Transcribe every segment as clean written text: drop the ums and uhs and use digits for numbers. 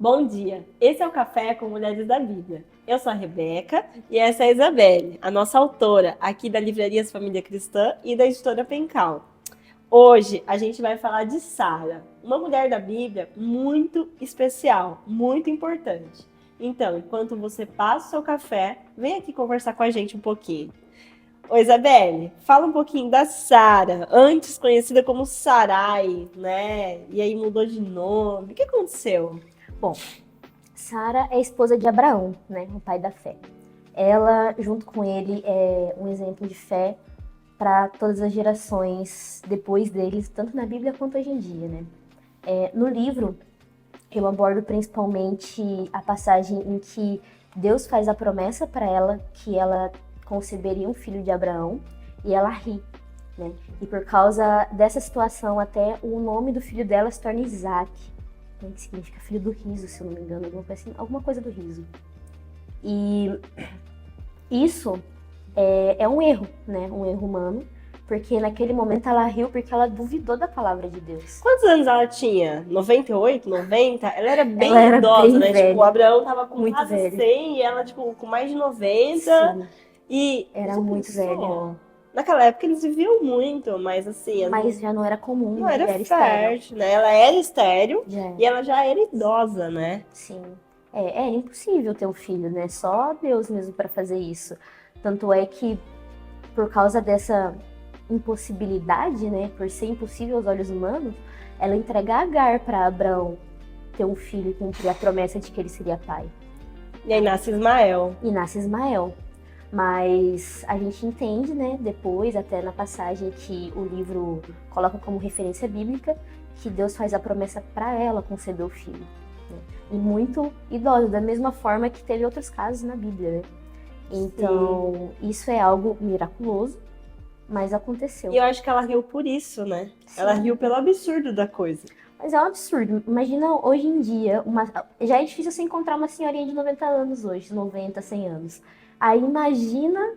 Bom dia, esse é o Café com Mulheres da Bíblia. Eu sou a Rebeca e essa é a Isabelle, a nossa autora aqui da Livrarias Família Cristã e da editora Pencal. Hoje a gente vai falar de Sara, uma mulher da Bíblia muito especial, muito importante. Então, enquanto você passa o seu café, vem aqui conversar com a gente um pouquinho. Ô Isabelle, fala um pouquinho da Sara, antes conhecida como Sarai, né? E aí mudou de nome. O que aconteceu? Bom, Sara é esposa de Abraão, né, o pai da fé. Ela, junto com ele, é um exemplo de fé para todas as gerações depois deles, tanto na Bíblia quanto hoje em dia, né? No livro, eu abordo principalmente a passagem em que Deus faz a promessa para ela que ela conceberia um filho de Abraão e ela ri, né? E por causa dessa situação, até o nome do filho dela se torna Isaac, né, que significa filho do riso, se eu não me engano, alguma coisa do riso. E isso é um erro, né? Um erro humano, porque naquele momento ela riu porque ela duvidou da palavra de Deus. Quantos anos ela tinha? 98, 90? Ela era bem Ela era idosa, bem né? velha, Tipo, o Abraão tava com muito quase velha. 100 e ela, tipo, com mais de 90. Sim, E era já muito velha. pensou? Naquela época eles viviam muito, mas assim, Mas já não era comum, não era mulher estéril. fértil, né? Ela era estéril Já, e ela já era idosa, né? sim. É impossível ter um filho, né? Só Deus mesmo para fazer isso. Tanto é que, por causa dessa impossibilidade, né? Por ser impossível aos olhos humanos, ela entrega Agar para Abraão ter um filho e cumprir a promessa de que ele seria pai. E aí nasce Ismael. E nasce Ismael. Mas a gente entende, né, depois, até na passagem que o livro coloca como referência bíblica, que Deus faz a promessa para ela conceber o filho. Né? E muito idosa, da mesma forma que teve outros casos na Bíblia, né? Então, isso é algo miraculoso, mas aconteceu. E eu acho que ela riu por isso, né? Sim. Ela riu pelo absurdo da coisa. Mas é um absurdo. Imagina hoje em dia, já é difícil você encontrar uma senhorinha de 90 anos hoje, 90, 100 anos. Aí imagina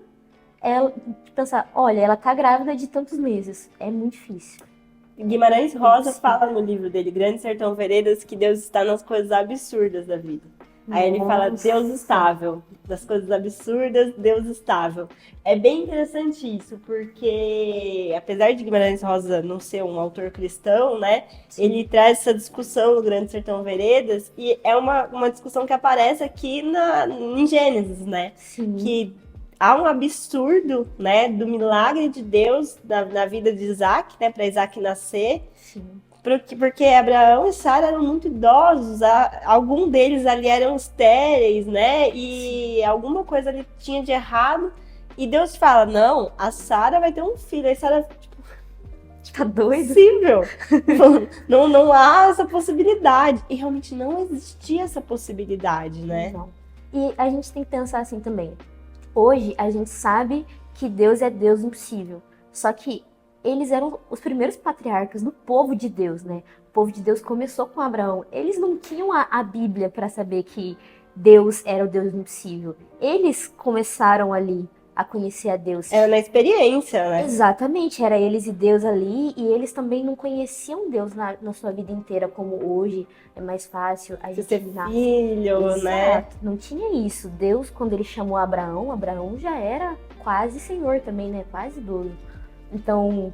ela pensar, olha, ela tá grávida de tantos meses. É muito difícil. Guimarães Rosa fala no livro dele, Grande Sertão Veredas, que Deus está nas coisas absurdas da vida. Aí ele fala Deus estável, das coisas absurdas, Deus estável. É bem interessante isso, porque apesar de Guimarães Rosa não ser um autor cristão, né, Sim. ele traz essa discussão no Grande Sertão Veredas e é uma discussão que aparece aqui em Gênesis, né? Sim. Que há um absurdo, né, do milagre de Deus na vida de Isaac, né, para Isaac nascer. Sim. Porque Abraão e Sara eram muito idosos, algum deles ali eram estéreis, né? E alguma coisa ali tinha de errado. E Deus fala: não, a Sara vai ter um filho. Aí Sara, tipo, tá doido? Impossível. não há essa possibilidade. E realmente não existia essa possibilidade, né? Não. E a gente tem que pensar assim também. Hoje a gente sabe que Deus é Deus impossível. Só que eles eram os primeiros patriarcas do povo de Deus, né? O povo de Deus começou com Abraão. Eles não tinham a Bíblia para saber que Deus era o Deus impossível. Eles começaram ali a conhecer a Deus. Era na experiência, né? Exatamente, era eles e Deus ali, e eles também não conheciam Deus na sua vida inteira, como hoje é mais fácil a gente ser filho, Exato, né? Não tinha isso. Deus, quando ele chamou Abraão já era quase senhor também, né? Quase idoso. Então,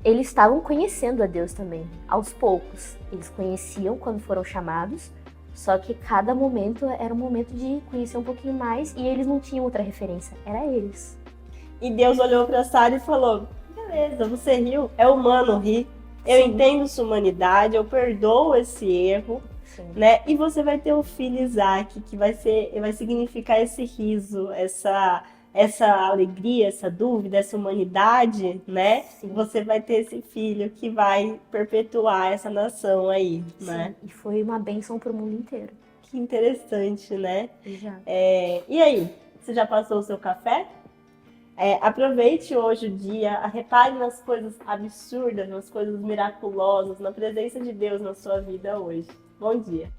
eles estavam conhecendo a Deus também, aos poucos. Eles conheciam quando foram chamados, só que cada momento era um momento de conhecer um pouquinho mais e eles não tinham outra referência, era eles. E Deus olhou para Sara e falou: beleza, você riu, é humano rir. Eu Sim. entendo sua humanidade, eu perdoo esse erro. Sim. Né? E você vai ter o filho Isaac, que vai significar esse riso, essa alegria, essa dúvida, essa humanidade, né? Sim. Você vai ter esse filho que vai perpetuar essa nação aí, Sim. né? E foi uma bênção para o mundo inteiro. Que interessante, né? Já. E aí, você já passou o seu café? Aproveite hoje o dia, repare nas coisas absurdas, nas coisas miraculosas, na presença de Deus na sua vida hoje. Bom dia!